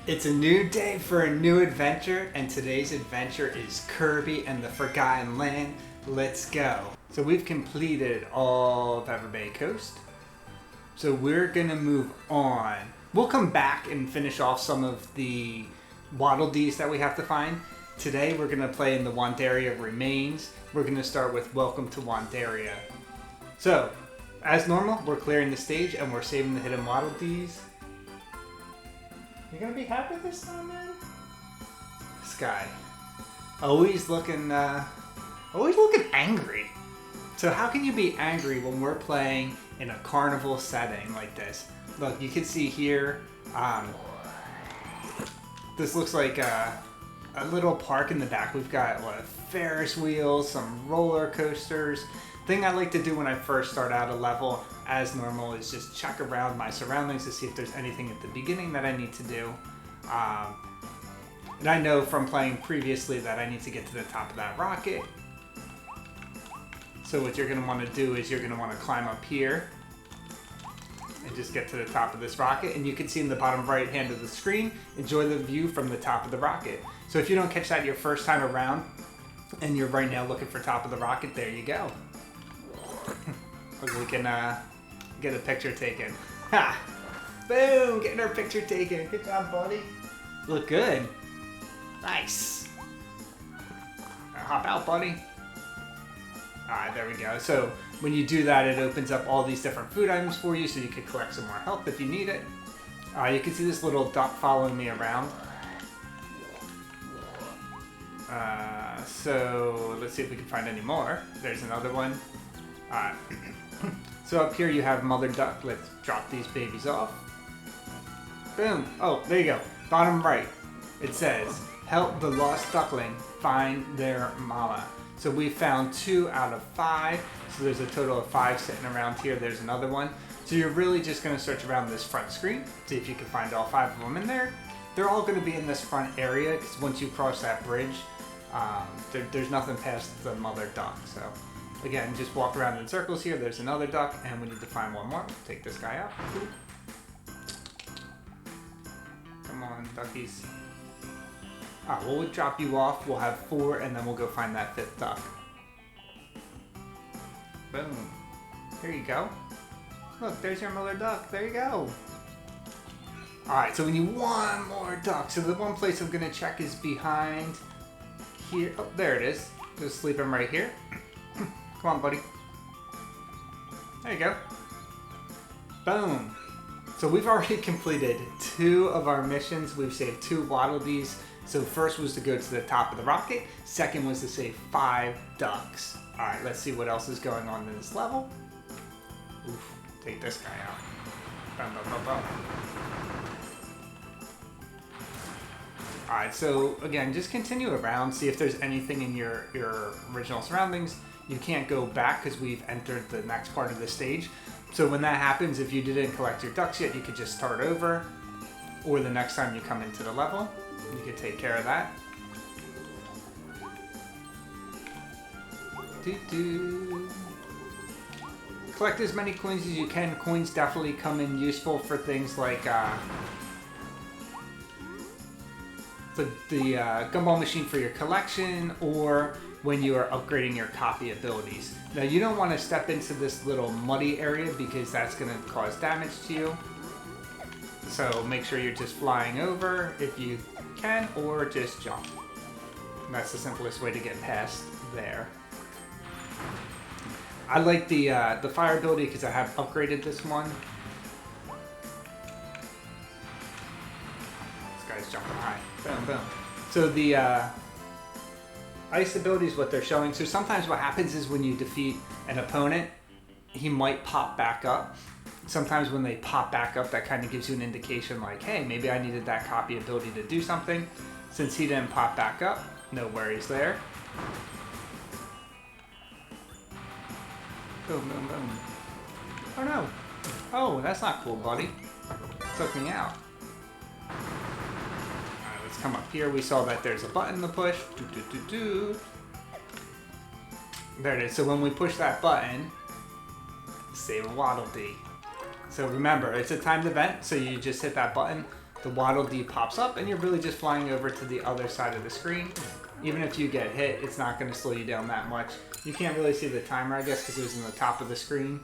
It's a new day for a new adventure, and today's adventure is Kirby and the Forgotten Land. Let's go. So we've completed all of Everbay Coast. So we're gonna move on. We'll come back and finish off some of the Waddle Dees that we have to find. Today we're gonna play in the Wandaria Remains. We're gonna start with Welcome to Wandaria. So, as normal, we're clearing the stage and we're saving the hidden Waddle Dees. You gonna be happy this time, man? This guy, always looking angry. So how can you be angry when we're playing in a carnival setting like this? Look, you can see here. This looks like a little park in the back. We've got Ferris wheels, some roller coasters. Thing I like to do when I first start out a level, as normal, is just check around my surroundings to see if there's anything at the beginning that I need to do. And I know from playing previously that I need to get to the top of that rocket. So what you're going to want to do is you're going to want to climb up here and just get to the top of this rocket. And you can see in the bottom right hand of the screen, enjoy the view from the top of the rocket. So if you don't catch that your first time around and you're right now looking for top of the rocket, there you go. We can get a picture taken. Ha! Boom! Getting our picture taken. Good job, buddy. Look good. Nice. Hop out, buddy. Alright, there we go. So when you do that, it opens up all these different food items for you so you can collect some more health if you need it. You can see this little duck following me around. So let's see if we can find any more. There's another one. So up here you have Mother Duck. Let's drop these babies off. Boom. Oh, there you go. Bottom right. It says, help the lost duckling find their mama. So we found 2 out of 5. So there's a total of 5 sitting around here. There's another one. So you're really just going to search around this front screen. See if you can find all 5 of them in there. They're all going to be in this front area because once you cross that bridge, there's nothing past the Mother Duck. So again, just walk around in circles here. There's another duck, and we need to find one more. Take this guy out. Come on, duckies. We'll drop you off. We'll have 4, and then we'll go find that 5th duck. Boom. There you go. Look, there's your Mother Duck. There you go. Alright, so we need one more duck. So the one place I'm going to check is behind here. Oh, there it is. Just sleep him right here. Come on, buddy. There you go. Boom. So we've already completed 2 of our missions. We've saved 2 Waddle Dees. So first was to go to the top of the rocket. Second was to save 5 ducks. All right, let's see what else is going on in this level. Oof, take this guy out. Bum, bum, bum, bum. All right, so again, just continue around. See if there's anything in your original surroundings. You can't go back because we've entered the next part of the stage. So when that happens, if you didn't collect your ducks yet, you could just start over. Or the next time you come into the level, you could take care of that. Collect as many coins as you can. Coins definitely come in useful for things like the gumball machine for your collection, or when you are upgrading your copy abilities. Now you don't want to step into this little muddy area because that's going to cause damage to you. So make sure you're just flying over if you can, or just jump. And that's the simplest way to get past there. I like the fire ability because I have upgraded this one. This guy's jumping high. Boom, boom. So the ice ability is what they're showing. So sometimes what happens is when you defeat an opponent, he might pop back up. Sometimes when they pop back up, that kind of gives you an indication like, hey, maybe I needed that copy ability to do something. Since he didn't pop back up, no worries there. Boom, boom, boom. Oh no. Oh, that's not cool, buddy. Took me out. Alright, let's come up here. We saw that there's a button to push. There it is. So when we push that button, save a Waddle Dee. So remember, it's a timed event, so you just hit that button. the Waddle Dee pops up and you're really just flying over to the other side of the screen. Even if you get hit, it's not going to slow you down that much. You can't really see the timer, I guess, because it was in the top of the screen.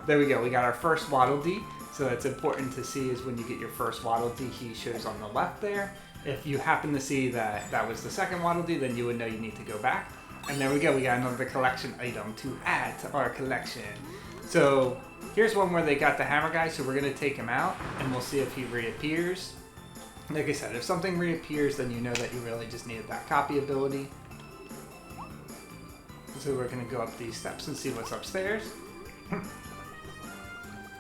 There we go. We got our first Waddle Dee. So that's important to see is when you get your first Waddle Dee, he shows on the left there. If you happen to see that that was the second Waddle Dee, then you would know you need to go back. And there we go. We got another collection item to add to our collection. So here's one where they got the hammer guy. So we're going to take him out and we'll see if he reappears. Like I said, if something reappears, then you know that you really just needed that copy ability. So we're going to go up these steps and see what's upstairs.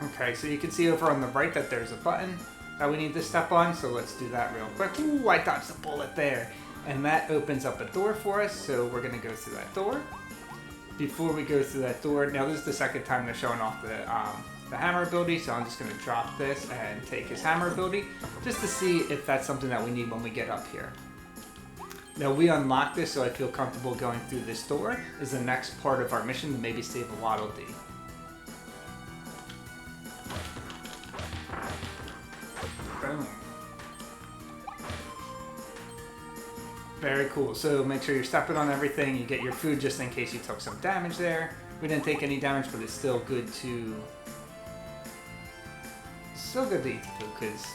Okay, so you can see over on the right that there's a button that we need to step on. So let's do that real quick. Ooh, I dodged a bullet there. And that opens up a door for us. So we're going to go through that door. Before we go through that door, now this is the second time they're showing off the hammer ability, so I'm just going to drop this and take his hammer ability just to see if that's something that we need when we get up here. Now we unlock this, so I feel comfortable going through this door is the next part of our mission to maybe save a Waddle Dee. Boom. Very cool. So make sure you're stepping on everything. You get your food just in case you took some damage there. We didn't take any damage, but it's still good to eat the food because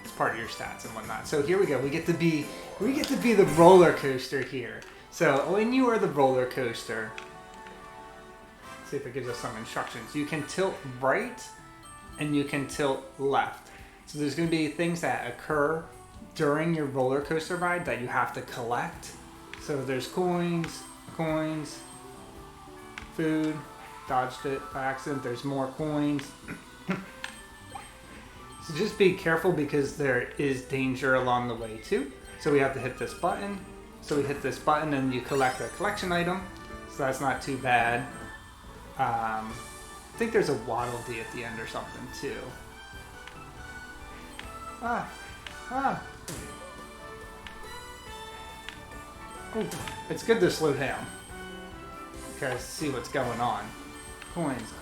it's part of your stats and whatnot. So here we go. We get to be the roller coaster here. So when you are the roller coaster, let's see if it gives us some instructions. You can tilt right and you can tilt left. So there's going to be things that occur during your roller coaster ride that you have to collect. So there's coins, food, dodged it by accident. There's more coins. So just be careful because there is danger along the way too. So we have to hit this button. So we hit this button and you collect a collection item. So that's not too bad. I think there's a Waddle Dee at the end or something too. Ooh, it's good to slow down. Okay, let's see what's going on. Coins.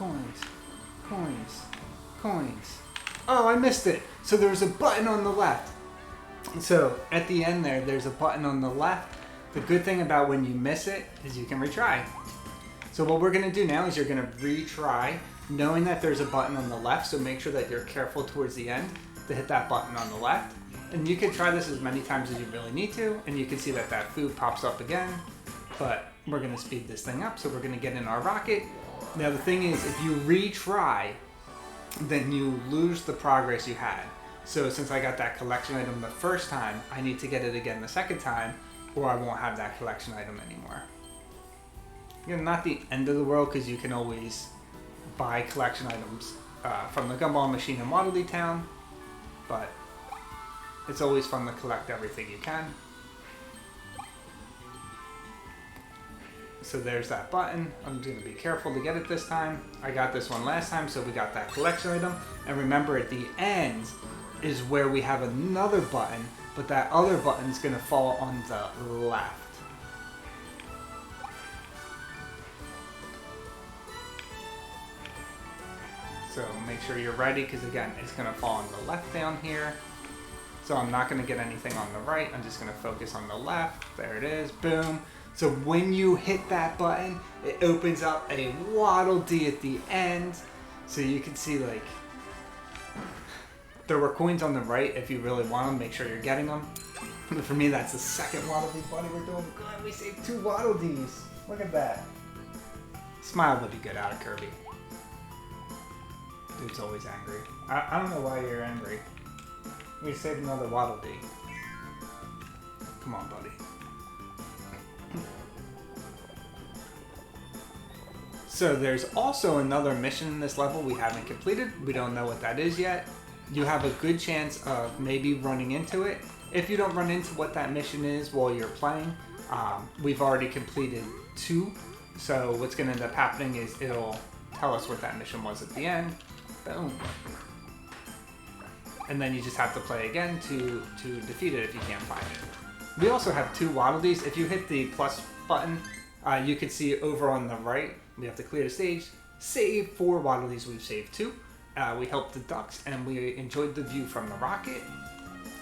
Oh, I missed it. So there's a button on the left. So at the end there's a button on the left. The good thing about when you miss it is you can retry. So what we're gonna do now is you're gonna retry knowing that there's a button on the left. So make sure that you're careful towards the end to hit that button on the left. And you can try this as many times as you really need to. And you can see that that food pops up again. But we're gonna speed this thing up. So we're gonna get in our rocket. Now the thing is, if you retry, then you lose the progress you had. So since I got that collection item the first time, I need to get it again the second time, or I won't have that collection item anymore. Again, not the end of the world, because you can always buy collection items from the Gumball Machine in Waddle Dee Town, but it's always fun to collect everything you can. So there's that button. I'm going to be careful to get it this time. I got this one last time, so we got that collection item. And remember, at the end is where we have another button, but that other button is going to fall on the left. So make sure you're ready, because again, it's going to fall on the left down here. So I'm not going to get anything on the right. I'm just going to focus on the left. There it is. Boom. So when you hit that button, it opens up a Waddle Dee at the end. So you can see, like, there were coins on the right. If you really want them, make sure you're getting them. For me, that's the second Waddle Dee buddy. We're doing good. We saved 2 Waddle Dees. Look at that. Smile would be good out of Kirby. Dude's always angry. I don't know why you're angry. We saved another Waddle Dee. Come on, buddy. So there's also another mission in this level we haven't completed. We don't know what that is yet. You have a good chance of maybe running into it. If you don't run into what that mission is while you're playing, we've already completed 2. So what's going to end up happening is it'll tell us what that mission was at the end. Boom. And then you just have to play again to defeat it if you can't find it. We also have 2 Waddle Dees. If you hit the plus button, you can see over on the right, we have to clear the stage, save 4 Waddle Dees. We've saved 2. We helped the ducks and we enjoyed the view from the rocket.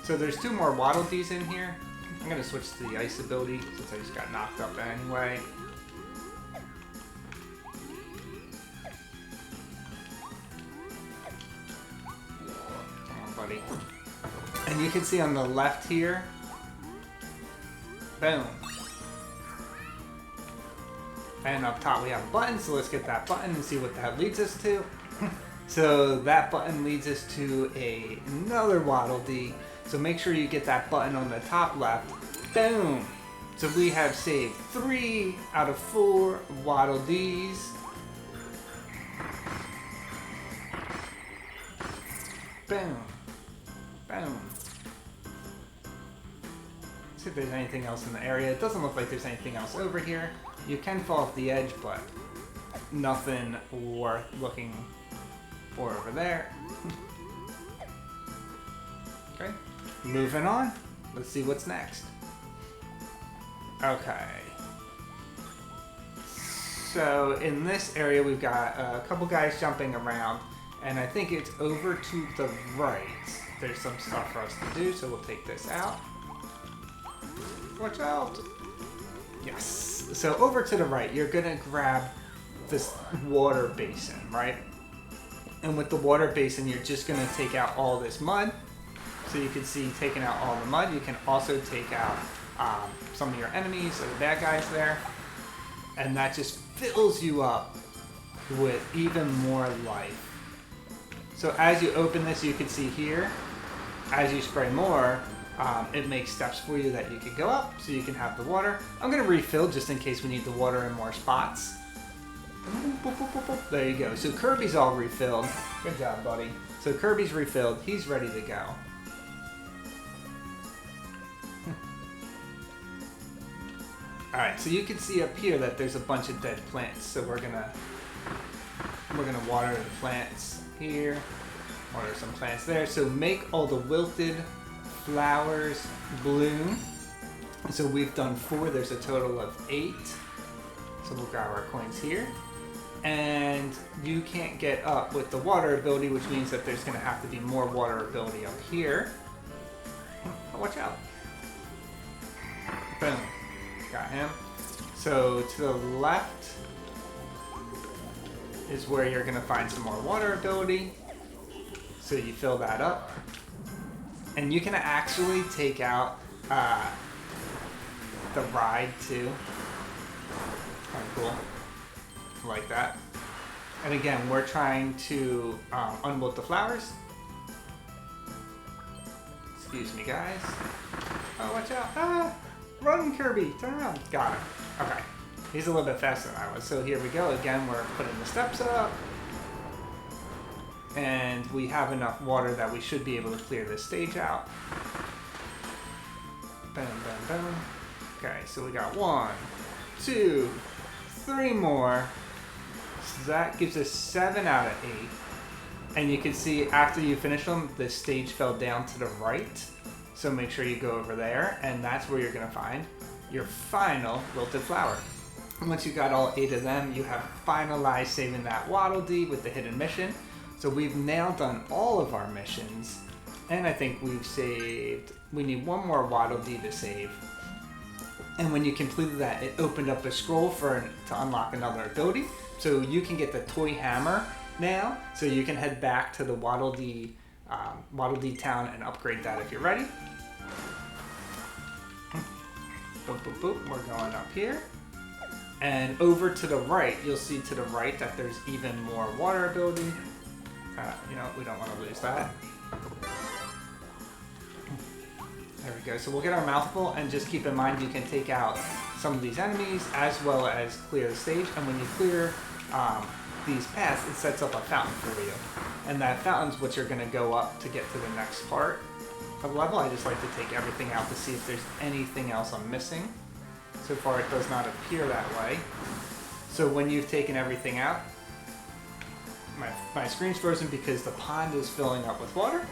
So there's 2 more Waddle Dees in here. I'm going to switch to the ice ability since I just got knocked up anyway. Come on, buddy. And you can see on the left here, boom. And up top we have a button, so let's get that button and see what that leads us to. So that button leads us to another Waddle Dee. So make sure you get that button on the top left. Boom! So we have saved 3 out of 4 Waddle Dees. Boom. Boom. See if there's anything else in the area. It doesn't look like there's anything else over here. You can fall off the edge, but nothing worth looking for over there. Okay, moving on. Let's see what's next. Okay. So in this area, we've got a couple guys jumping around, and I think it's over to the right. There's some stuff for us to do, so we'll take this out. Watch out! Yes. So over to the right, you're gonna grab this water basin, right? And with the water basin, you're just gonna take out all this mud. So you can see taking out all the mud. You can also take out some of your enemies or the bad guys there. And that just fills you up with even more life. So as you open this, you can see here, as you spray more, it makes steps for you that you can go up so you can have the water. I'm going to refill just in case we need the water in more spots. There you go. So Kirby's all refilled. Good job, buddy. So Kirby's refilled. He's ready to go. Alright, so you can see up here that there's a bunch of dead plants. So we're gonna water the plants here. Water some plants there. So make all the wilted flowers bloom. So we've done 4. There's a total of 8. So we'll grab our coins here. And you can't get up with the water ability, which means that there's going to have to be more water ability up here. Oh, watch out. Boom. Got him. So to the left is where you're going to find some more water ability. So you fill that up. And you can actually take out the ride too. Kind of cool. Like that. And again, we're trying to unwilt the flowers. Excuse me, guys. Oh, watch out. Ah! Run, Kirby! Turn around. Got him. Okay. He's a little bit faster than I was. So here we go. Again, we're putting the steps up. And we have enough water that we should be able to clear this stage out. Boom, boom, boom. Okay, so we got 1, 2, 3 more. So that gives us 7 out of 8. And you can see after you finish them, the stage fell down to the right. So make sure you go over there, and that's where you're going to find your final wilted flower. And once you got all 8 of them, you have finalized saving that Waddle Dee with the hidden mission. So we've now done all of our missions, and I think we've saved, we need 1 more Waddle Dee to save. And when you completed that, it opened up a scroll to unlock another ability. So you can get the toy hammer now, so you can head back to the Waddle Dee town and upgrade that if you're ready. Boop, boop, boop. We're going up here. And over to the right, you'll see to the right that there's even more water ability. You know, we don't want to lose that. There we go. So we'll get our mouthful, and just keep in mind you can take out some of these enemies as well as clear the stage. And when you clear these paths, it sets up a fountain for you. And that fountain's what you're going to go up to get to the next part of the level. I just like to take everything out to see if there's anything else I'm missing. So far it does not appear that way. So when you've taken everything out, my screen's frozen because the pond is filling up with water.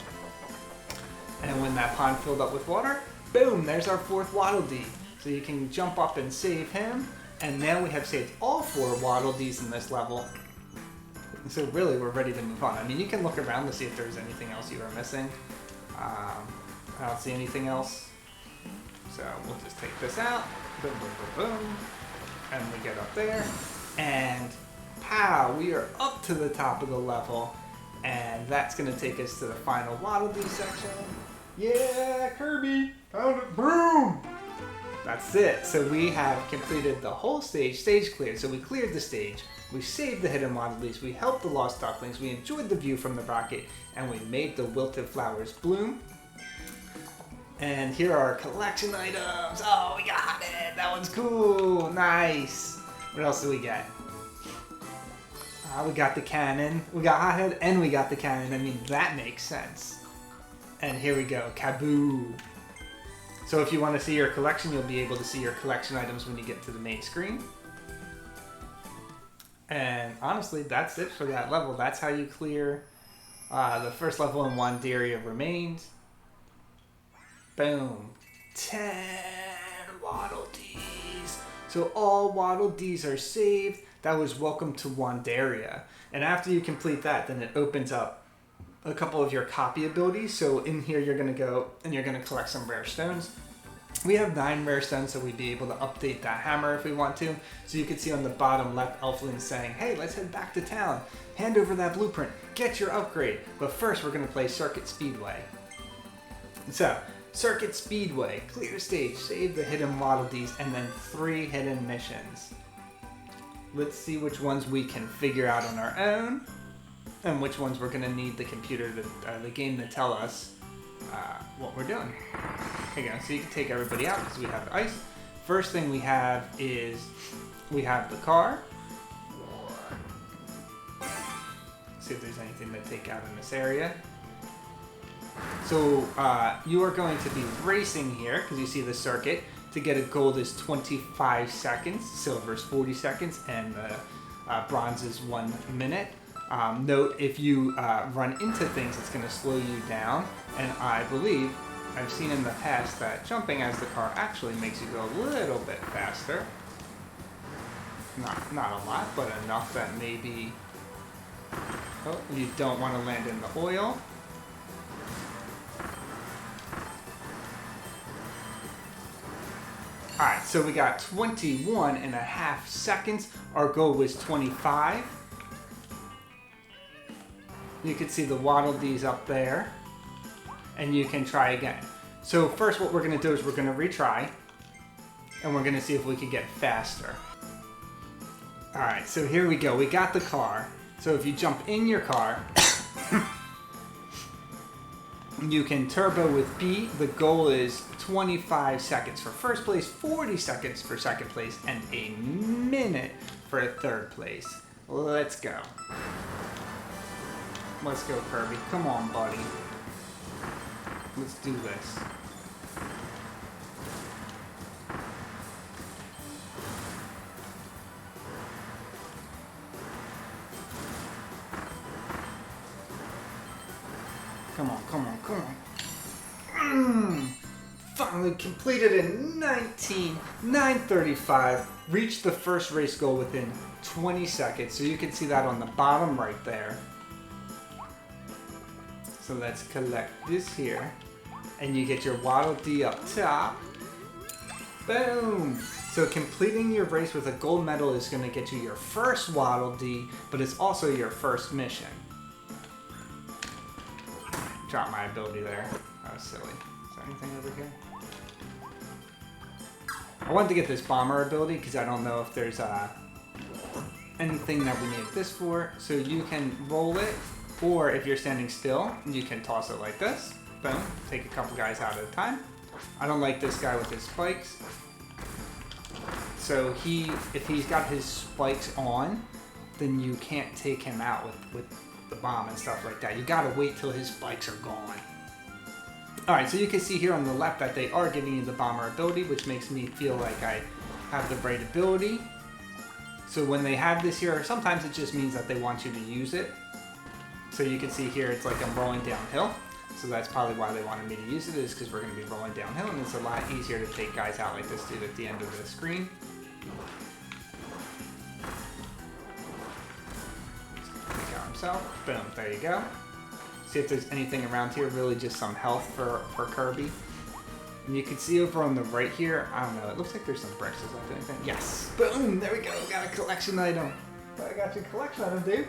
And when that pond filled up with water, boom, there's our 4th Waddle Dee. So you can jump up and save him. And now we have saved all 4 Waddle Dees in this level. So really, we're ready to move on. I mean, you can look around to see if there's anything else you are missing. I don't see anything else. So we'll just take this out. Boom, boom, boom, boom. And we get up there. And pow, we are up to the top of the level. And that's going to take us to the final Waddle Dee section. Yeah, Kirby, found it, broom! That's it. So we have completed the whole stage cleared. So we cleared the stage, we saved the hidden Waddle Dees, we helped the lost ducklings, we enjoyed the view from the rocket, and we made the wilted flowers bloom. And here are our collection items. Oh, we got it. That one's cool. Nice. What else do we get? We got the cannon. We got Hothead and we got the cannon. I mean, that makes sense. And here we go. Kaboo. So if you want to see your collection, you'll be able to see your collection items when you get to the main screen. And honestly, that's it for that level. That's how you clear the first level in Wandaria Remains. Boom. 10 Waddle Dees. So all Waddle Dees are saved. That was Welcome to Wandaria. And after you complete that, then it opens up a couple of your copy abilities. So in here, you're going to go and you're going to collect some rare stones. We have 9 rare stones, so we'd be able to update that hammer if we want to. So you can see on the bottom left, Elflin saying, hey, let's head back to town. Hand over that blueprint. Get your upgrade. But first, we're going to play Circuit Speedway. So, Circuit Speedway. Clear stage, save the hidden Waddle Dees, and then 3 hidden missions. Let's see which ones we can figure out on our own, and which ones we're going to need the computer, the game to tell us what we're doing. Here you go. So you can take everybody out because we have the ice. First thing we have is we have the car. See if there's anything to take out in this area. So you are going to be racing here because you see the circuit. To get a gold is 25 seconds, silver is 40 seconds, and bronze is 1 minute. Note, if you run into things, it's going to slow you down. And I believe I've seen in the past that jumping as the car actually makes you go a little bit faster. Not a lot, but enough that maybe you don't want to land in the oil. Alright, so we got 21.5 seconds. Our goal was 25. You can see the Waddle Dees up there. And you can try again. So first what we're going to do is we're going to retry. And we're going to see if we can get faster. Alright, so here we go. We got the car. So if you jump in your car, you can turbo with B. The goal is 25 seconds for first place, 40 seconds for second place, and a minute for third place. Let's go. Let's go, Kirby. Come on, buddy. Let's do this. Come on, come on, come on. Finally completed in 9:35. Reached the first race goal within 20 seconds. So you can see that on the bottom right there. So let's collect this here. And you get your Waddle Dee up top. Boom! So completing your race with a gold medal is going to get you your first Waddle Dee, but it's also your first mission. Drop my ability there. That was silly. Is there anything over here? I wanted to get this bomber ability because I don't know if there's anything that we need this for. So you can roll it, or if you're standing still, you can toss it like this. Boom. Take a couple guys out at a time. I don't like this guy with his spikes. So if he's got his spikes on, then you can't take him out with the bomb and stuff like that. You gotta wait till his spikes are gone. Alright, so you can see here on the left that they are giving you the bomber ability, which makes me feel like I have the right ability. So when they have this here, sometimes it just means that they want you to use it. So you can see here, it's like I'm rolling downhill. So that's probably why they wanted me to use it, is because we're going to be rolling downhill, and it's a lot easier to take guys out like this dude at the end of the screen. Take out himself. Boom, there you go. See if there's anything around here. Really just some health for Kirby. And you can see over on the right here, I don't know, it looks like there's some bricks. Is that anything? Yes. Boom! There we go. Got a collection item. I got your collection item, dude.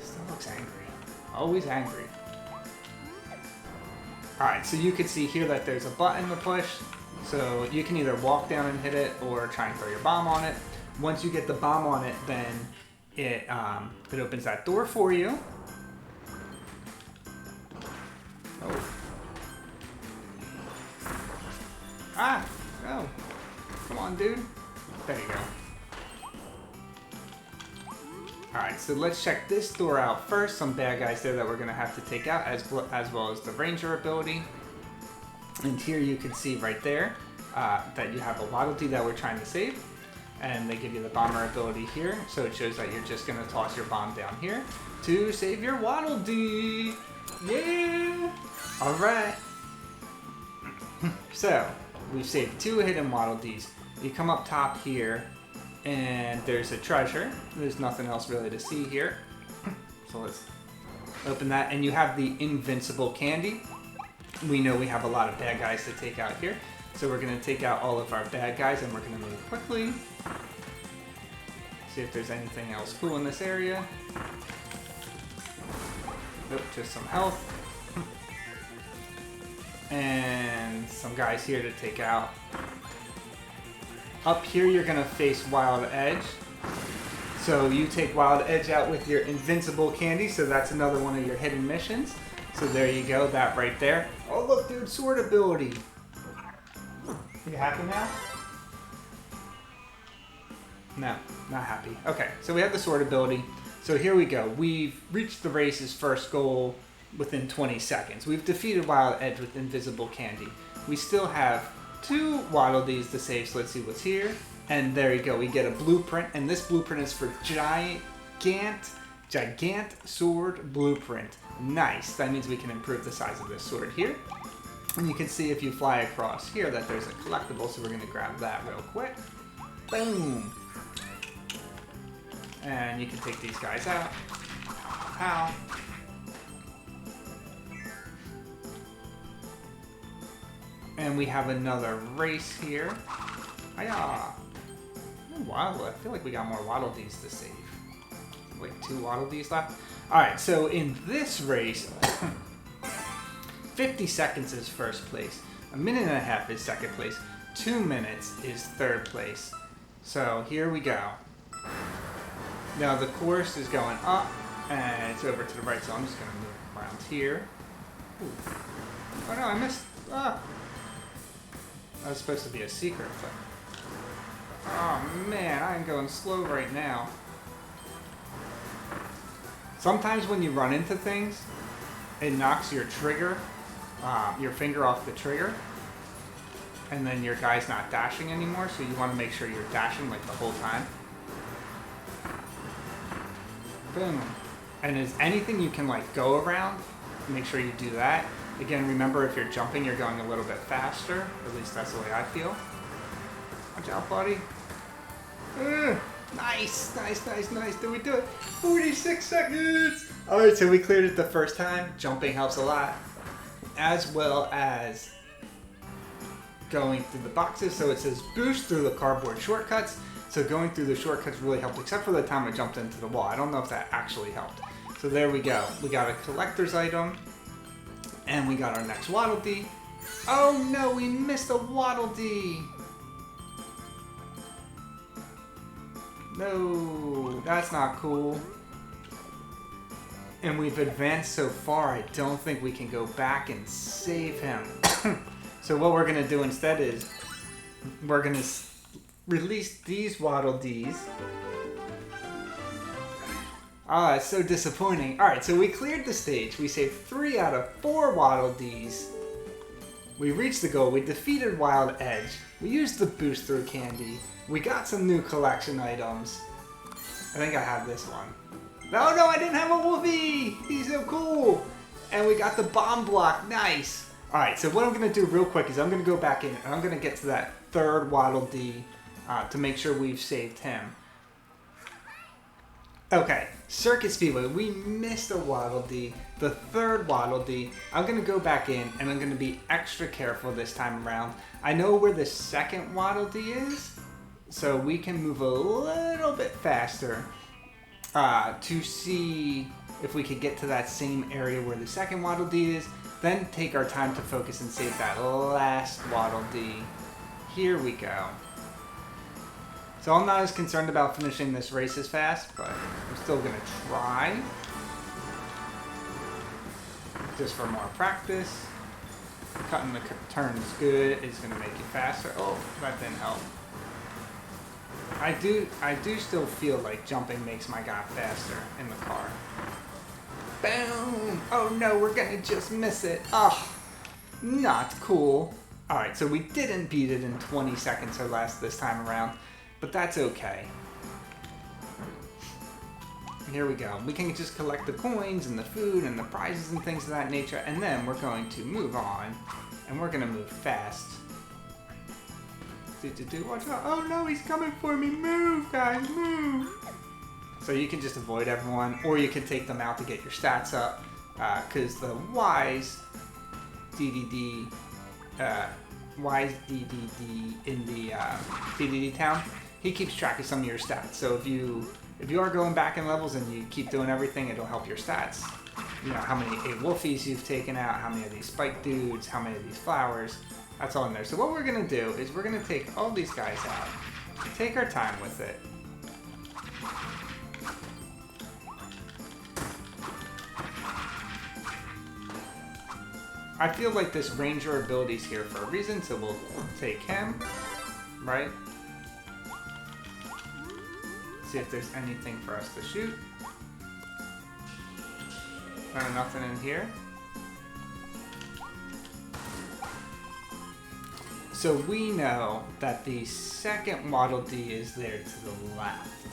Still looks angry. Always angry. Alright, so you can see here that there's a button to push. So you can either walk down and hit it or try and throw your bomb on it. Once you get the bomb on it, then it opens that door for you. Oh. Ah! No. Come on, dude. There you go. Alright, so let's check this door out first. Some bad guys there that we're going to have to take out, as well as the ranger ability. And here you can see right there that you have a Waddle Dee that we're trying to save. And they give you the bomber ability here. So it shows that you're just going to toss your bomb down here to save your Waddle Dee. Yeah! Alright. So, we've saved 2 hidden Waddle Dees. You come up top here, and there's a treasure. There's nothing else really to see here. So let's open that. And you have the invincible candy. We know we have a lot of bad guys to take out here. So we're going to take out all of our bad guys, and we're going to move quickly. See if there's anything else cool in this area. Nope, just some health. And some guys here to take out. Up here you're going to face Wild Edge. So you take Wild Edge out with your invincible candy, so that's another one of your hidden missions. So there you go, that right there. Oh look dude, sword ability. You happy now? No, not happy. Okay, so we have the sword ability. So here we go. We've reached the race's first goal within 20 seconds. We've defeated Wild Edge with invisible candy. We still have 2 Waddle Dees to save, so let's see what's here. And there you go, we get a blueprint, and this blueprint is for Gigant Sword Blueprint. Nice, that means we can improve the size of this sword here. And you can see if you fly across here that there's a collectible, so we're going to grab that real quick. Boom! And you can take these guys out. Ow. And we have another race here. Hiya! Wow, I feel like we got more Waddle Dees to save. Like 2 Waddle Dees left. Alright, so in this race, 50 seconds is first place. 1.5 minutes is second place. 2 minutes is third place. So here we go. Now the course is going up, and it's over to the right, so I'm just going to move around here. Ooh. Oh no, I missed. Ah. That was supposed to be a secret, but... Oh man, I'm going slow right now. Sometimes when you run into things, it knocks your trigger, your finger off the trigger, and then your guy's not dashing anymore, so you want to make sure you're dashing like the whole time. Boom. And is anything you can like go around, make sure you do that. Again, remember if you're jumping, you're going a little bit faster. At least that's the way I feel. Watch out, buddy. Nice, nice, nice, nice. Did we do it? 46 seconds. All right, so we cleared it the first time. Jumping helps a lot, as well as going through the boxes. So it says boost through the cardboard shortcuts. So going through the shortcuts really helped, except for the time I jumped into the wall. I don't know if that actually helped. So there we go. We got a collector's item. And we got our next Waddle Dee. Oh no, we missed a Waddle Dee. No, that's not cool. And we've advanced so far, I don't think we can go back and save him. So what we're going to do instead is we're going to release these Waddle Dees. Ah, it's so disappointing. Alright, so we cleared the stage. We saved 3 out of 4 Waddle Dees. We reached the goal. We defeated Wild Edge. We used the boost through candy. We got some new collection items. I think I have this one. No, I didn't have a Wolfie! He's so cool! And we got the bomb block. Nice! Alright, so what I'm going to do real quick is I'm going to go back in and I'm going to get to that 3rd Waddle Dee to make sure we've saved him. Okay, Circuit Speedway. We missed a Waddle Dee, the third Waddle Dee. I'm going to go back in and I'm going to be extra careful this time around. I know where the second Waddle Dee is, so we can move a little bit faster to see if we could get to that same area where the second Waddle Dee is. Then take our time to focus and save that last Waddle Dee. Here we go. So I'm not as concerned about finishing this race as fast, but I'm still going to try. Just for more practice. Cutting the turns good is going to make you faster. Oh, that didn't help. I do still feel like jumping makes my guy faster in the car. Boom! Oh no, we're going to just miss it. Oh, not cool. Alright, so we didn't beat it in 20 seconds or less this time around. But that's okay. Here we go. We can just collect the coins and the food and the prizes and things of that nature, and then we're going to move on, and we're going to move fast. Watch out. Oh no, he's coming for me. Move, guys, move. So you can just avoid everyone, or you can take them out to get your stats up, because the wise DDD in the DDD town, he keeps track of some of your stats. So if you are going back in levels and you keep doing everything, it'll help your stats. You know, how many 8 wolfies you've taken out, how many of these spike dudes, how many of these flowers. That's all in there. So what we're going to do is we're going to take all these guys out. Take our time with it. I feel like this ranger ability's here for a reason, so we'll take him, right? See if there's anything for us to shoot. Nothing in here. So we know that the second Waddle Dee is there to the left.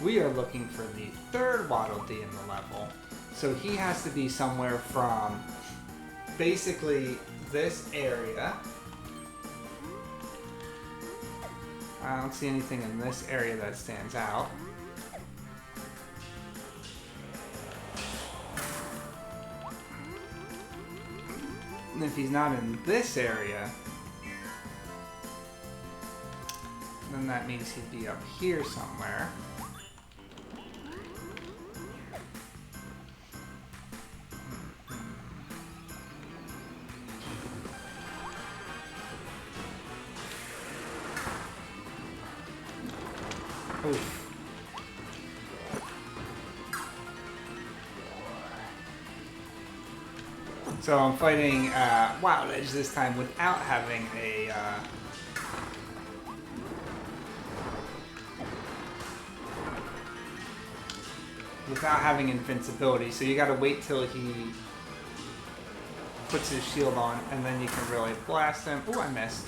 We are looking for the third Waddle Dee in the level. So he has to be somewhere from basically this area. I don't see anything in this area that stands out. And if he's not in this area, then that means he'd be up here somewhere. Oof. So I'm fighting Wild Edge this time without having a invincibility. So you gotta wait till he puts his shield on, and then you can really blast him. Oh, I missed.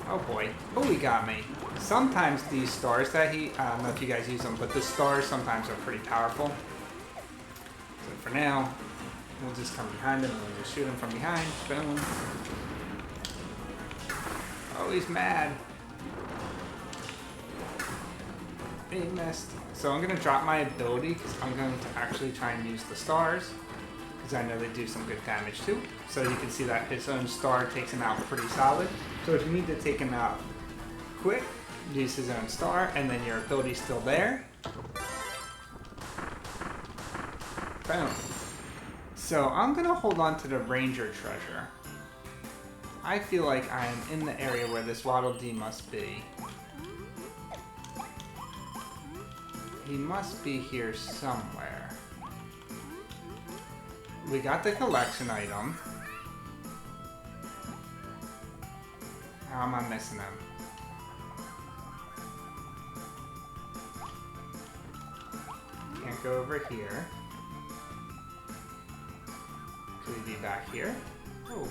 Oh boy. Oh, he got me. Sometimes these stars that I don't know if you guys use them, but the stars sometimes are pretty powerful. So for now, we'll just come behind him and we'll just shoot him from behind. Boom. Oh, he's mad. He missed. So I'm going to drop my ability because I'm going to actually try and use the stars, because I know they do some good damage too. So you can see that his own star takes him out pretty solid. So if you need to take him out quick, use his own star, and then your ability's still there. Boom. So I'm going to hold on to the Ranger treasure. I feel like I am in the area where this Waddle Dee must be. He must be here somewhere. We got the collection item. How am I missing him? Can't go over here. Could he be back here? Oh.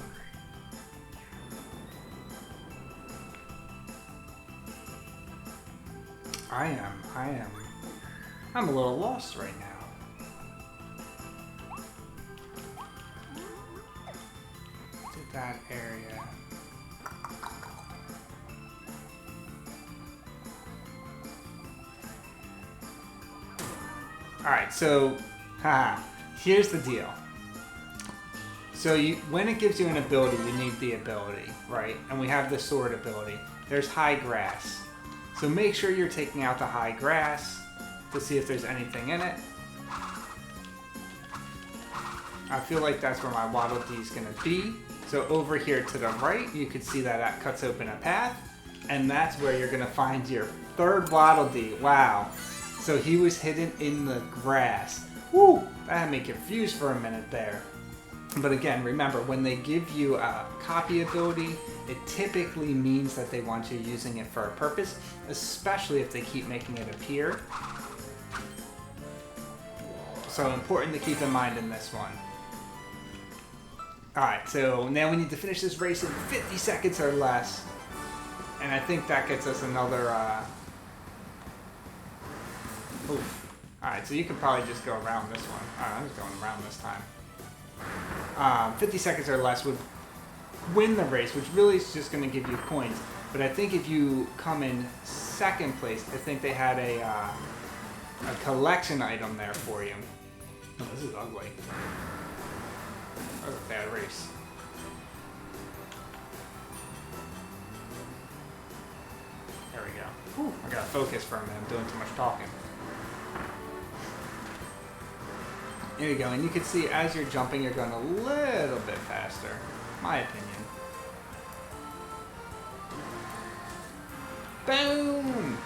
I am. I'm a little lost right now. To that area. Alright, so, here's the deal. So when it gives you an ability, you need the ability, right? And we have the sword ability. There's high grass. So make sure you're taking out the high grass to see if there's anything in it. I feel like that's where my Waddle Dee is going to be. So over here to the right, you can see that that cuts open a path. And that's where you're going to find your third Waddle Dee. Wow. So he was hidden in the grass. Woo! That had me confused for a minute there. But again, remember, when they give you a copy ability, it typically means that they want you using it for a purpose, especially if they keep making it appear. So important to keep in mind in this one. Alright, so now we need to finish this race in 50 seconds or less. And I think that gets us another, oof. Alright, so you can probably just go around this one. Alright, I'm just going around this time. 50 seconds or less would win the race, which really is just going to give you points. But I think if you come in second place, I think they had a collection item there for you. Oh, this is ugly. That was a bad race. There we go. Whew, I gotta focus for a minute. I'm doing too much talking. There you go, and you can see as you're jumping, you're going a little bit faster. My opinion. Boom!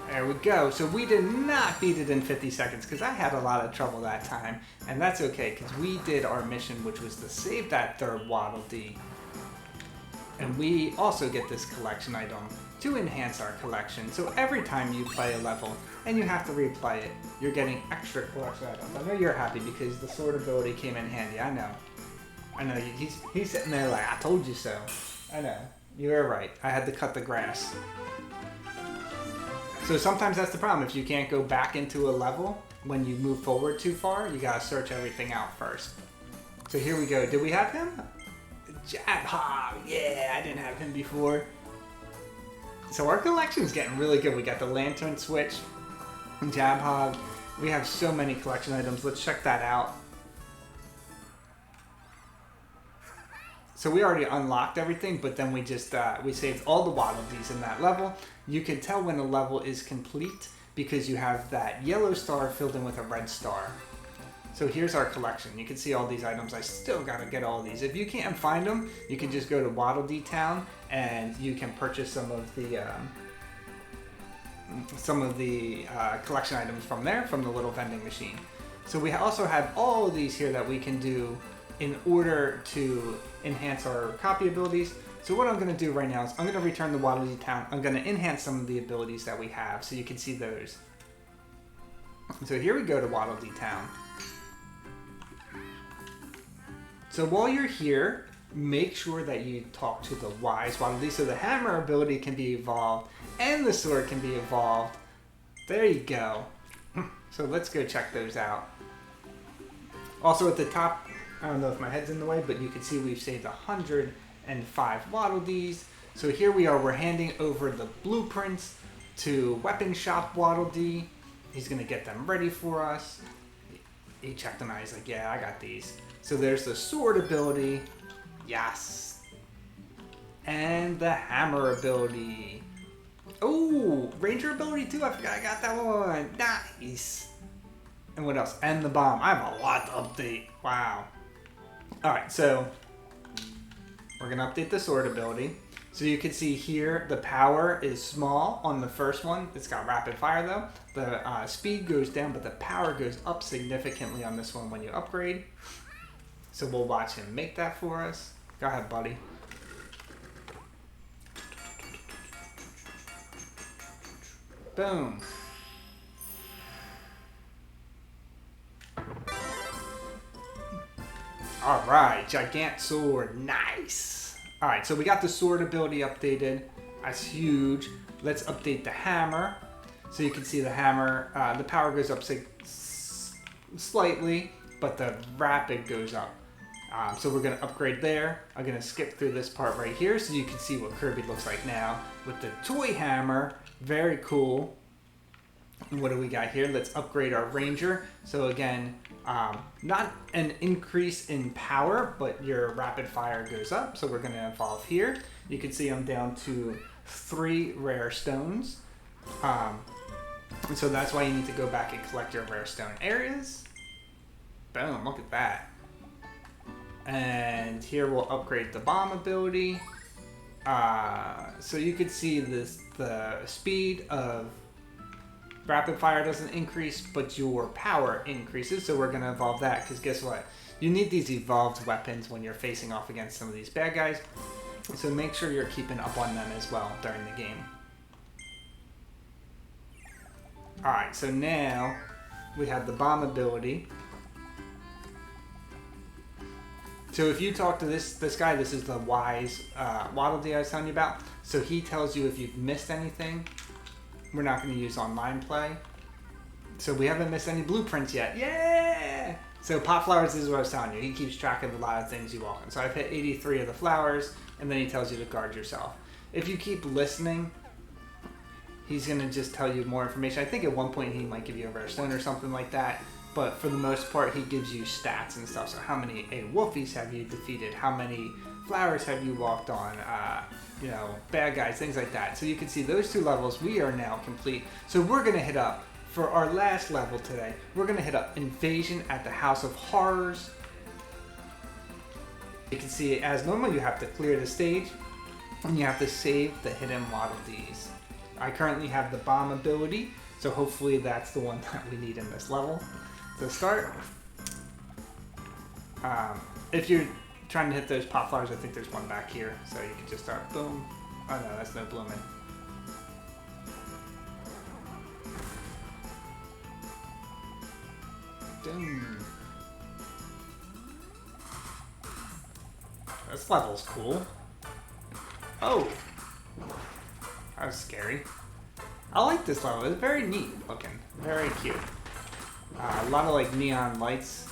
There we go. So we did not beat it in 50 seconds because I had a lot of trouble that time. And that's okay because we did our mission, which was to save that third Waddle Dee. And we also get this collection item to enhance our collection. So every time you play a level and you have to replay it, you're getting extra collection items. I know you're happy because the sword ability came in handy. I know. I know. He's sitting there like, I told you so. I know. You're right. I had to cut the grass. So sometimes that's the problem. If you can't go back into a level when you move forward too far, you gotta search everything out first. So here we go. Did we have him? Jab Hog. Yeah, I didn't have him before. So our collection's getting really good. We got the Lantern Switch, Jab Hog. We have so many collection items. Let's check that out. So we already unlocked everything, but then we just we saved all the Waddle Dees in that level. You can tell when a level is complete because you have that yellow star filled in with a red star. So here's our collection. You can see all these items. I still gotta get all these. If you can't find them, you can just go to Waddle Dee Town and you can purchase some of the collection items from there, from the little vending machine. So we also have all of these here that we can do in order to enhance our copy abilities. So what I'm going to do right now is I'm going to return to Waddle Dee Town. I'm going to enhance some of the abilities that we have so you can see those. So here we go to Waddle Dee Town. So while you're here, make sure that you talk to the wise Waddle Dee so the hammer ability can be evolved and the sword can be evolved. There you go. So let's go check those out. Also at the top, I don't know if my head's in the way, but you can see we've saved 105 Waddle Dees. So here we are, we're handing over the blueprints to Weapon Shop Waddle Dee. He's gonna get them ready for us. He checked them out, he's like, yeah, I got these. So there's the sword ability, yes. And the hammer ability. Oh, ranger ability too, I forgot I got that one, nice. And what else? And the bomb, I have a lot to update, wow. Alright, so we're going to update the sword ability. So you can see here the power is small on the first one. It's got rapid fire though. The speed goes down, but the power goes up significantly on this one when you upgrade. So we'll watch him make that for us. Go ahead, buddy. Boom. Alright, Gigant Sword, nice! Alright, so we got the sword ability updated, that's huge. Let's update the hammer. So you can see the hammer, the power goes up slightly, but the rapid goes up. So we're going to upgrade there. I'm going to skip through this part right here so you can see what Kirby looks like now with the toy hammer. Very cool. And what do we got here? Let's upgrade our ranger. So again, not an increase in power, but your rapid fire goes up. So we're going to evolve here. You can see I'm down to 3 rare stones. And so that's why you need to go back and collect your rare stone areas. Boom, look at that. And here we'll upgrade the bomb ability. So you can see the speed of rapid fire doesn't increase, but your power increases. So we're going to evolve that, because guess what? You need these evolved weapons when you're facing off against some of these bad guys. So make sure you're keeping up on them as well during the game. Alright, so now we have the bomb ability. So if you talk to this guy, this is the wise Waddle Dee I was telling you about. So he tells you if you've missed anything. We're not going to use online play. So we haven't missed any blueprints yet. Yeah! So Pop Flowers is what I was telling you. He keeps track of a lot of things you walk in. So I've hit 83 of the flowers, and then he tells you to guard yourself. If you keep listening, he's going to just tell you more information. I think at one point he might give you a rare stone or something like that. But for the most part, he gives you stats and stuff. So how many wolfies have you defeated? How many flowers have you walked on? You know, bad guys, things like that. So you can see those 2 levels, we are now complete. So we're going to hit up, for our last level today, we're going to hit up Invasion at the House of Horrors. You can see as normal, you have to clear the stage, and you have to save the hidden Waddle Dees. I currently have the bomb ability, so hopefully that's the one that we need in this level. To start, if you're trying to hit those pop flowers, I think there's one back here, so you can just start, boom. Oh no, that's no blooming. Boom. This level's cool. Oh! That was scary. I like this level, it's very neat looking, very cute. A lot of like neon lights.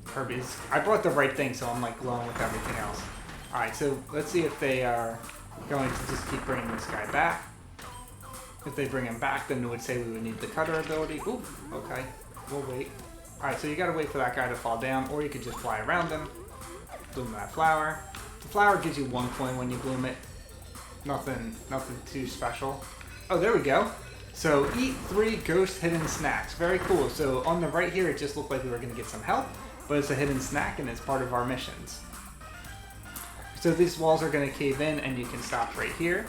Kirby's. I brought the right thing, so I'm like glowing with everything else. Alright, so let's see if they are going to just keep bringing this guy back. If they bring him back, then it would say we would need the cutter ability. Ooh, okay. We'll wait. Alright, so you gotta wait for that guy to fall down, or you could just fly around him. Bloom that flower. The flower gives you 1 coin when you bloom it. Nothing too special. Oh, there we go. So eat 3 ghost hidden snacks. Very cool. So on the right here, it just looked like we were going to get some health, but it's a hidden snack and it's part of our missions. So these walls are going to cave in and you can stop right here.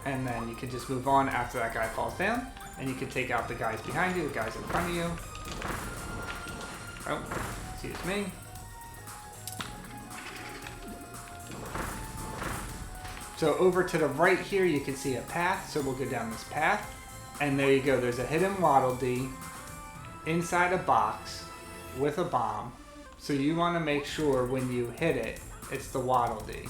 And then you can just move on after that guy falls down. And you can take out the guys behind you, the guys in front of you. Oh, excuse me. So over to the right here, you can see a path. So we'll go down this path. And there you go. There's a hidden Waddle Dee inside a box with a bomb. So you want to make sure when you hit it, it's the Waddle Dee.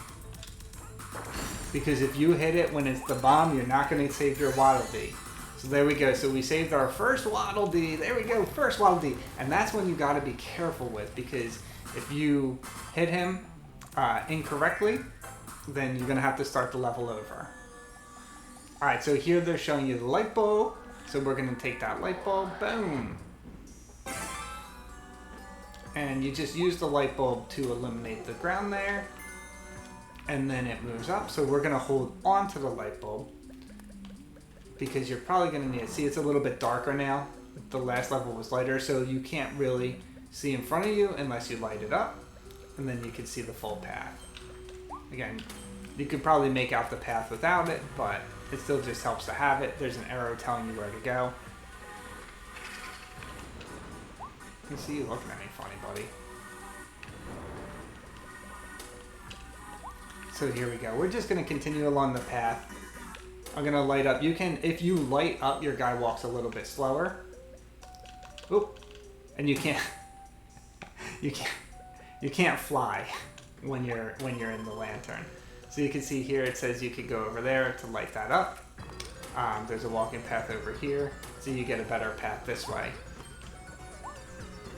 Because if you hit it when it's the bomb, you're not going to save your Waddle Dee. So there we go. So we saved our first Waddle Dee. There we go. First Waddle Dee. And that's one you got to be careful with. Because if you hit him incorrectly, then you're going to have to start the level over. Alright, so here they're showing you the light bulb. So we're going to take that light bulb. Boom. And you just use the light bulb to eliminate the ground there. And then it moves up. So we're going to hold on to the light bulb. Because you're probably going to need it. See, it's a little bit darker now. The last level was lighter, so you can't really see in front of you unless you light it up. And then you can see the full path. Again, you could probably make out the path without it, but it still just helps to have it. There's an arrow telling you where to go. I see you looking at me funny, buddy. So here we go. We're just going to continue along the path. I'm going to light up. You can, if you light up, your guy walks a little bit slower. Oop. And you can't, you can't fly when you're in the lantern. So you can see here it says you could go over there to light that up. There's a walking path over here, so you get a better path this way.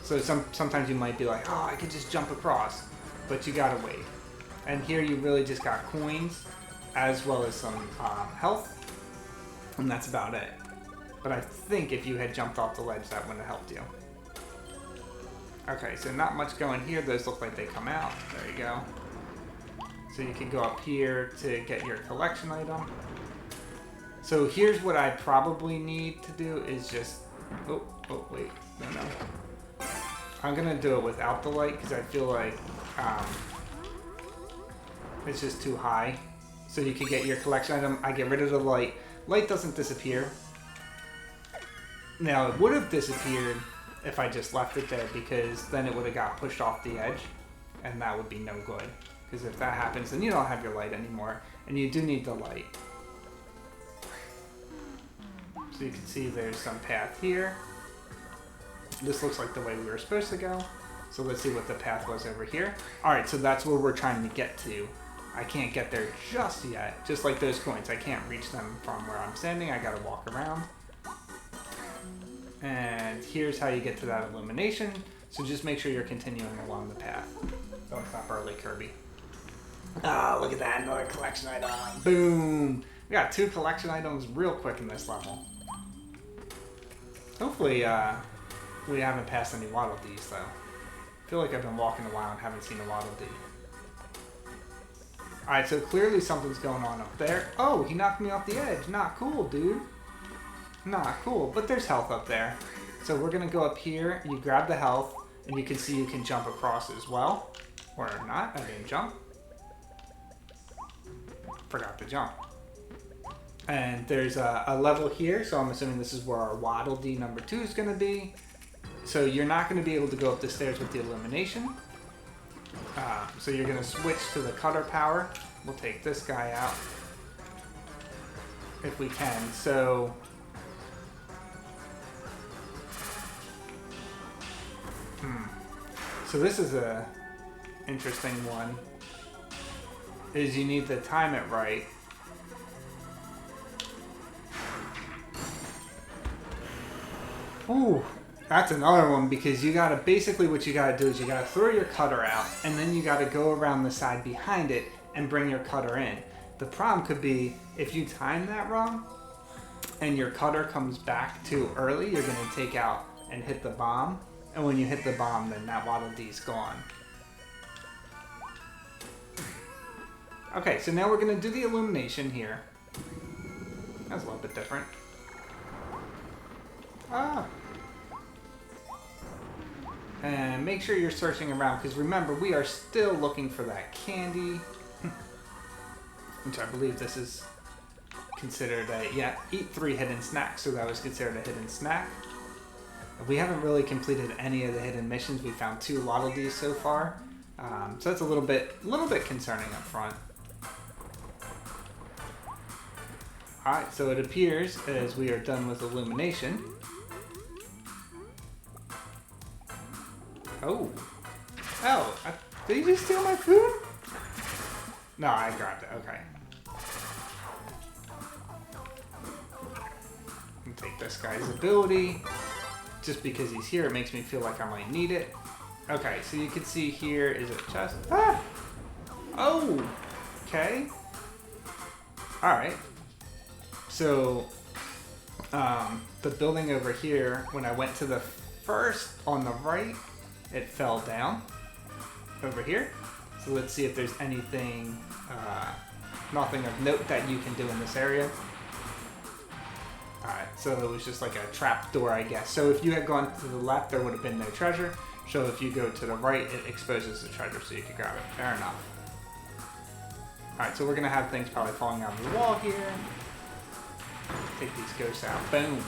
So sometimes you might be like, oh, I could just jump across, but you gotta wait. And here you really just got coins, as well as some health, and that's about it. But I think if you had jumped off the ledge, that wouldn't have helped you. Okay, so not much going here. Those look like they come out. There you go. So you can go up here to get your collection item. So here's what I probably need to do is just... Oh, wait. No. I'm going to do it without the light because I feel like it's just too high. So you can get your collection item. I get rid of the light. Light doesn't disappear. Now, it would have disappeared if I just left it there because then it would have got pushed off the edge and that would be no good. Because if that happens, then you don't have your light anymore and you do need the light. So you can see there's some path here. This looks like the way we were supposed to go. So let's see what the path was over here. Alright, so that's where we're trying to get to. I can't get there just yet. Just like those coins. I can't reach them from where I'm standing. I gotta walk around. And here's how you get to that illumination. So just make sure you're continuing along the path. Don't stop early, Kirby. Oh, look at that. Another collection item. Boom. We got 2 collection items real quick in this level. Hopefully, we haven't passed any Waddle Dees, though. I feel like I've been walking a while and haven't seen a Waddle Dee. Alright, so clearly something's going on up there. Oh, he knocked me off the edge. Not cool, dude. Not cool. But there's health up there. So we're going to go up here. You grab the health, and you can see you can jump across as well. Or not. I didn't jump. Forgot to jump. And there's a level here, so I'm assuming this is where our Waddle Dee number 2 is going to be. So you're not going to be able to go up the stairs with the illumination. So you're going to switch to the cutter power. We'll take this guy out if we can. So this is a interesting one. Is you need to time it right. Ooh, that's another one because you gotta, basically what you gotta do is you gotta throw your cutter out and then you gotta go around the side behind it and bring your cutter in. The problem could be if you time that wrong and your cutter comes back too early, you're gonna take out and hit the bomb. And when you hit the bomb, then that Waddle Dee's gone. Okay, so now we're gonna do the illumination here. That's a little bit different. Ah. And make sure you're searching around, because remember, we are still looking for that candy. Which I believe this is considered a, yeah, eat 3 hidden snacks, so that was considered a hidden snack. We haven't really completed any of the hidden missions. We found 2 Waddle Dees so far. So that's a little bit concerning up front. Alright, so it appears as we are done with illumination. Oh. Oh, did you just steal my food? No, I grabbed it. Okay. And take this guy's ability. Just because he's here, it makes me feel like I might need it. Okay, so you can see here is a chest. Ah! Oh! Okay. Alright. So, the building over here, when I went to the first on the right, it fell down over here. So let's see if there's anything, nothing of note that you can do in this area. Alright, so it was just like a trap door, I guess. So if you had gone to the left, there would have been no treasure. So if you go to the right, it exposes the treasure so you can grab it. Fair enough. Alright, so we're going to have things probably falling out of the wall here. Take these ghosts out. Boom.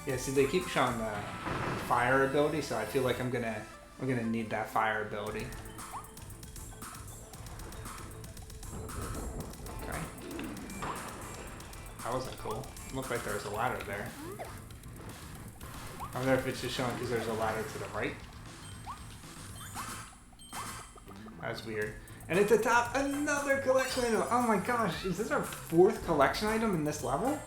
Yeah, see, they keep showing the fire ability, so I feel like I'm gonna need that fire ability. Okay. That wasn't cool. Looked like there was a ladder there. I wonder if it's just showing because there's a ladder to the right. That's weird. And at the top, another collection item. Oh my gosh, is this our 4th collection item in this level?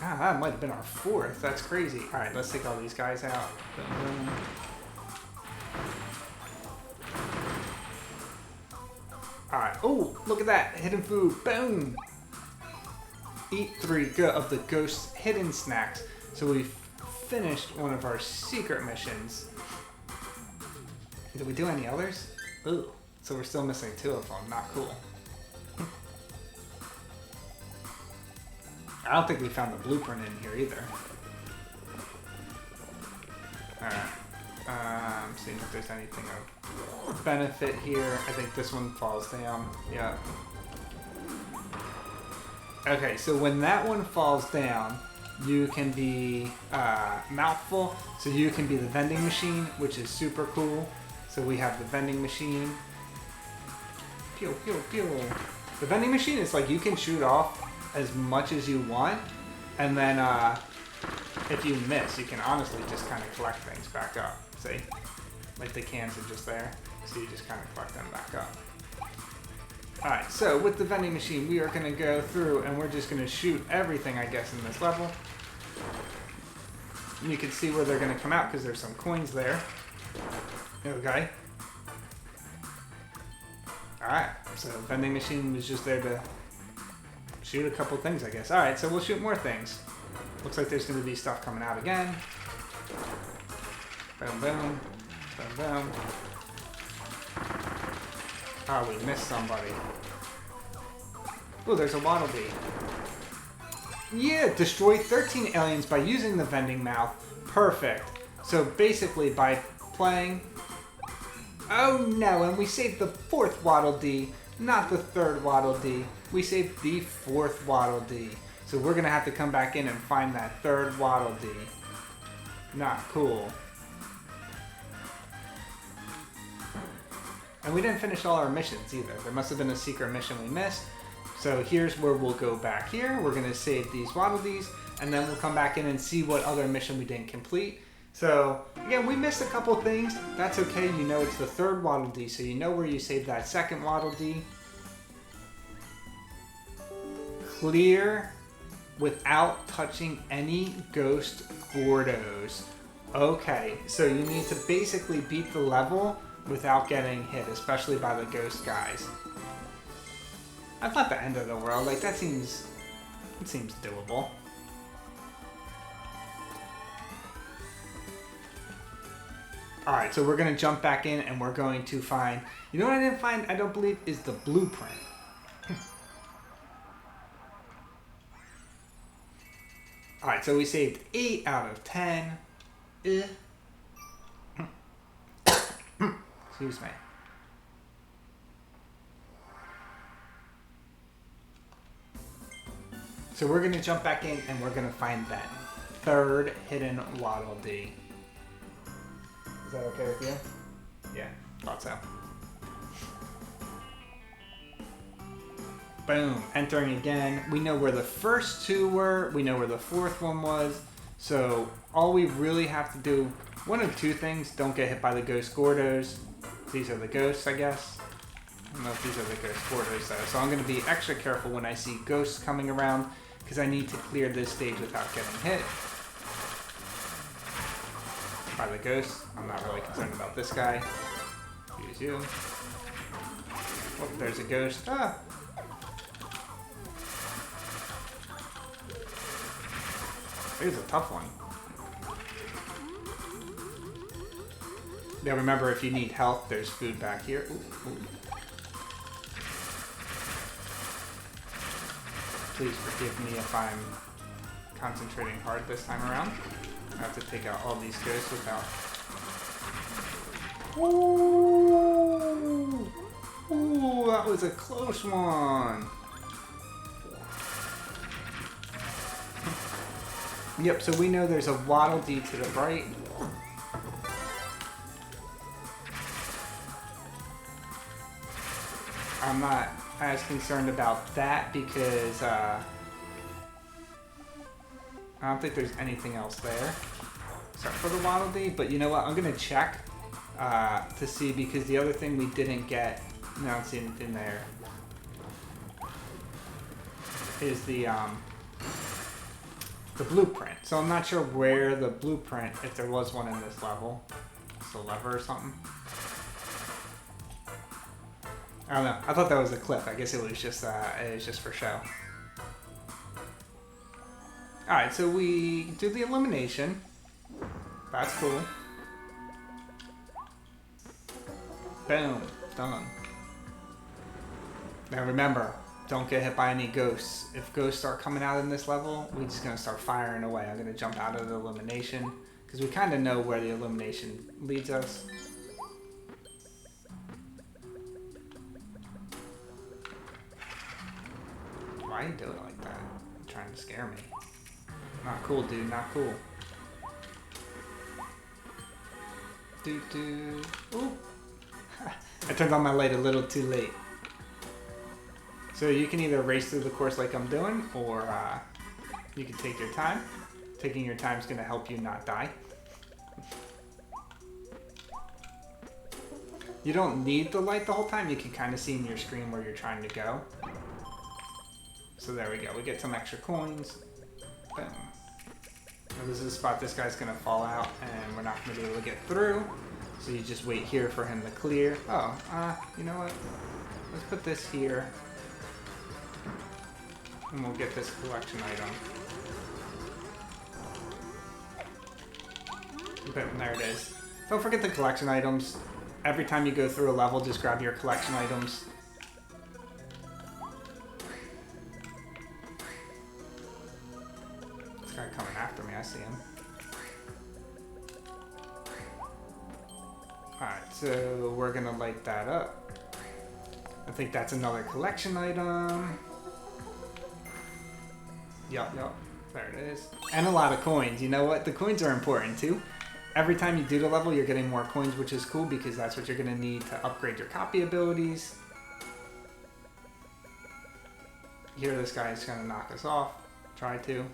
Ah, that might have been our 4th. That's crazy. All right, let's take all these guys out. Alright. Oh, look at that. Hidden food. Boom. Eat 3 of the ghost's hidden snacks. So we've finished one of our secret missions. Did we do any others? Ooh. So we're still missing 2 of them. Not cool. I don't think we found the blueprint in here either. Alright. Seeing if there's anything of benefit here. I think this one falls down. Yeah. Okay, so when that one falls down, you can be mouthful. So you can be the vending machine, which is super cool. So we have the vending machine. Pew, pew, pew. The vending machine is like you can shoot off as much as you want, and then if you miss, you can honestly just kind of collect things back up. See? Like the cans are just there, so you just kind of collect them back up. Alright, so with the vending machine, we are going to go through and we're just going to shoot everything, I guess, in this level. And you can see where they're going to come out because there's some coins there. Okay. Alright, so vending machine was just there to shoot a couple things, I guess. Alright, so we'll shoot more things. Looks like there's going to be stuff coming out again. Boom, boom. Boom, boom. Oh, we missed somebody. Oh, there's a Waddle Dee. Yeah, destroy 13 aliens by using the vending mouth. Perfect. So basically by playing... Oh no, and we saved the 4th Waddle Dee, not the 3rd Waddle Dee. We saved the 4th Waddle Dee. So we're going to have to come back in and find that 3rd Waddle Dee. Not cool. And we didn't finish all our missions either. There must have been a secret mission we missed. So here's where we'll go back here. We're going to save these Waddle Dees, and then we'll come back in and see what other mission we didn't complete. So, again, we missed a couple things. That's okay. You know it's the 3rd Waddle Dee, so you know where you saved that 2nd Waddle Dee. Clear without touching any ghost Gordos. Okay, so you need to basically beat the level without getting hit, especially by the ghost guys. That's not the end of the world. Like, it seems doable. Alright, so we're going to jump back in and we're going to find... You know what I didn't find, I don't believe, is the blueprint. Alright, so we saved 8 out of 10. Excuse me. So we're going to jump back in and we're going to find that 3rd hidden Waddle Dee. Is that okay with you? Yeah, thought so. Boom, entering again. We know where the first 2 were. We know where the 4th one was. So all we really have to do, one of 2 things, don't get hit by the ghost Gordos. These are the ghosts, I guess. I don't know if these are the ghost Gordos though. So I'm going to be extra careful when I see ghosts coming around because I need to clear this stage without getting hit by the ghosts. I'm not really concerned about this guy. Use you. Oh, there's a ghost. Ah! Here's a tough one. Yeah, remember if you need health, there's food back here. Ooh, ooh. Please forgive me if I'm concentrating hard this time around. I have to take out all these ghosts without... Ooh! Ooh, that was a close one! Yep, so we know there's a Waddle Dee to the right. I'm not as concerned about that because I don't think there's anything else there except for the Waddle Dee. But you know what? I'm going to check to see because the other thing we didn't get, I don't see anything there, is the blueprint. So I'm not sure where the blueprint, if there was one in this level. It's a lever or something. I don't know. I thought that was a clip. I guess it was just for show. Alright, so we do the elimination. That's cool. Boom. Done. Now remember, don't get hit by any ghosts. If ghosts start coming out in this level, we're just going to start firing away. I'm going to jump out of the elimination because we kind of know where the elimination leads us. Why you do it like that? You're trying to scare me. Not cool, dude. Not cool. Doo-doo. Ooh. I turned on my light a little too late. So you can either race through the course like I'm doing, or you can take your time. Taking your time is going to help you not die. You don't need the light the whole time. You can kind of see in your screen where you're trying to go. So there we go. We get some extra coins. Boom. Now this is the spot this guy's going to fall out, and we're not going to be able to get through. So you just wait here for him to clear. Oh, you know what? Let's put this here. And we'll get this collection item. Boom, there it is. Don't forget the collection items. Every time you go through a level, just grab your collection items. This guy coming after me, I see him. Alright, so we're gonna light that up. I think that's another collection item. Yup, there it is. And a lot of coins. You know what? The coins are important too. Every time you do the level, you're getting more coins, which is cool because that's what you're gonna need to upgrade your copy abilities. Here, this guy is gonna knock us off. Try to.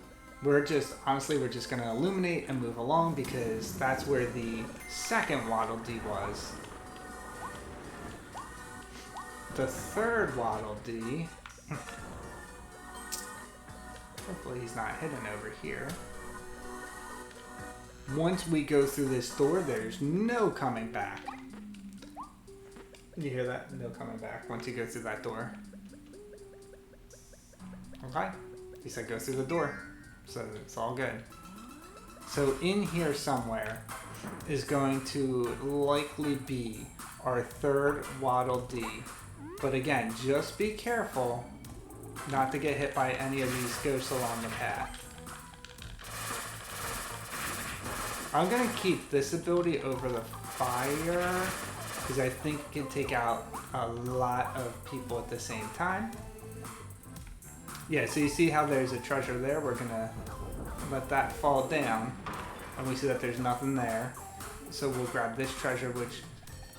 Honestly, we're just gonna illuminate and move along because that's where the second Waddle Dee was. The third Waddle Dee. Hopefully he's not hidden over here. Once we go through this door, there's no coming back. You hear that? No coming back once you go through that door. Okay. He said go through the door. So it's all good. So in here somewhere is going to likely be our third Waddle Dee. But again, just be careful not to get hit by any of these ghosts along the path. I'm going to keep this ability over the fire because I think it can take out a lot of people at the same time. Yeah, so you see how there's a treasure there? We're going to let that fall down. And we see that there's nothing there. So we'll grab this treasure, which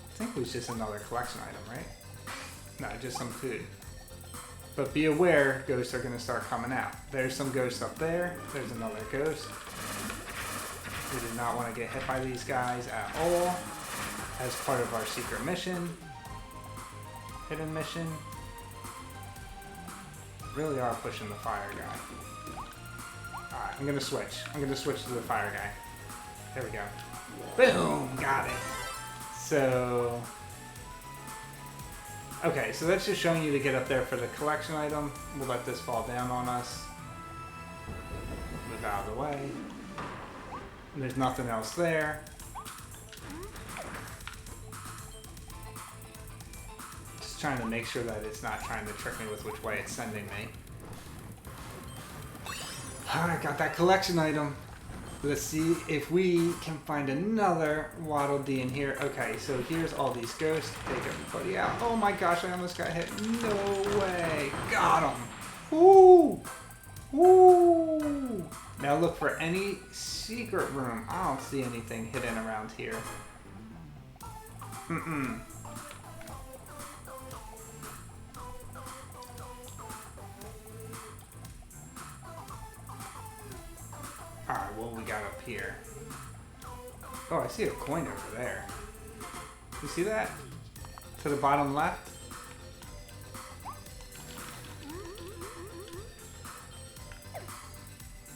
I think was just another collection item, right? No, just some food. But be aware, ghosts are going to start coming out. There's some ghosts up there. There's another ghost. We do not want to get hit by these guys at all as part of our secret mission. Hidden mission. Really are pushing the fire guy. Alright, I'm going to switch. I'm going to switch to the fire guy. There we go. Boom! Got it. So... Okay, so that's just showing you to get up there for the collection item. We'll let this fall down on us. Move out of the way. And there's nothing else there. Just trying to make sure that it's not trying to trick me with which way it's sending me. Alright, got that collection item. Let's see if we can find another Waddle Dee in here. Okay, so here's all these ghosts. Take everybody out. Oh my gosh, I almost got hit. No way. Got him. Woo! Woo! Now look for any secret room. I don't see anything hidden around here. Mm-mm. Alright, what we got up here? Oh, I see a coin over there. You see that? To the bottom left?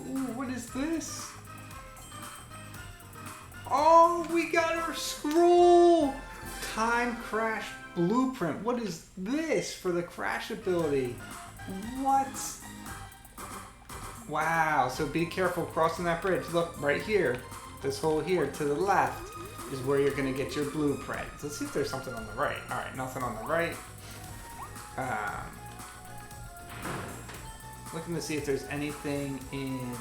Ooh, what is this? Oh, we got our scroll! Time Crash blueprint. What is this for the crash ability? What? Wow, so be careful crossing that bridge. Look, right here, this hole here to the left is where you're gonna get your blueprint. Let's see if there's something on the right. All right, nothing on the right. Looking to see if there's anything in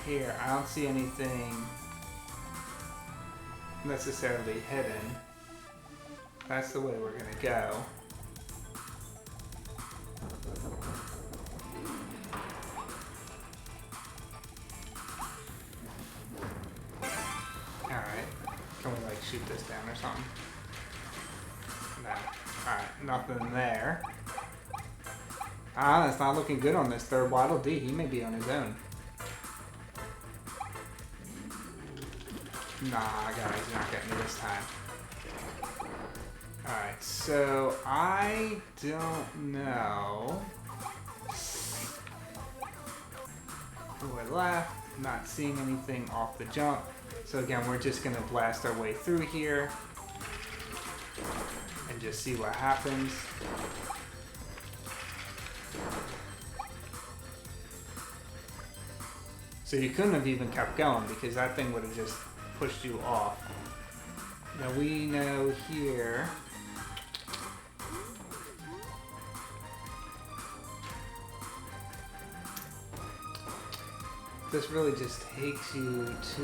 here. I don't see anything necessarily hidden. That's the way we're gonna go. Alright. Can we like shoot this down or something? No. Alright, nothing there. Ah, that's not looking good on this third Waddle Dee. He may be on his own. Nah, guys, you're not getting me this time. Alright, so I don't know. We're left, not seeing anything off the jump. So again, we're just gonna blast our way through here and just see what happens. So you couldn't have even kept going because that thing would have just pushed you off. Now we know here this really just takes you to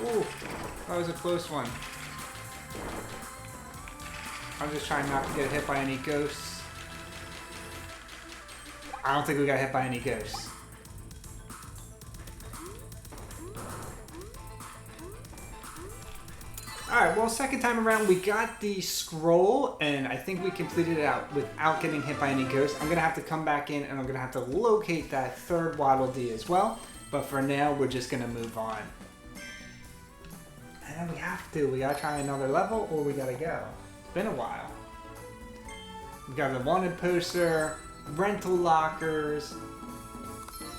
ooh, that was a close one. I'm just trying not to get hit by any ghosts. I don't think we got hit by any ghosts. Alright, well, second time around, we got the scroll, and I think we completed it out without getting hit by any ghosts. I'm going to have to come back in, and I'm going to have to locate that third Waddle Dee as well. But for now, we're just going to move on. And we have to. We got to try another level, or we got to go. It's been a while. We got the wanted poster, rental lockers,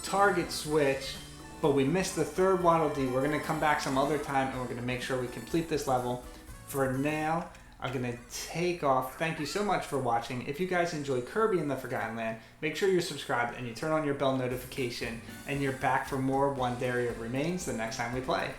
target switch, but we missed the third Waddle Dee. We're going to come back some other time and we're going to make sure we complete this level. For now, I'm going to take off. Thank you so much for watching. If you guys enjoy Kirby in the Forgotten Land, make sure you're subscribed and you turn on your bell notification, and you're back for more Wandaria Remains the next time we play.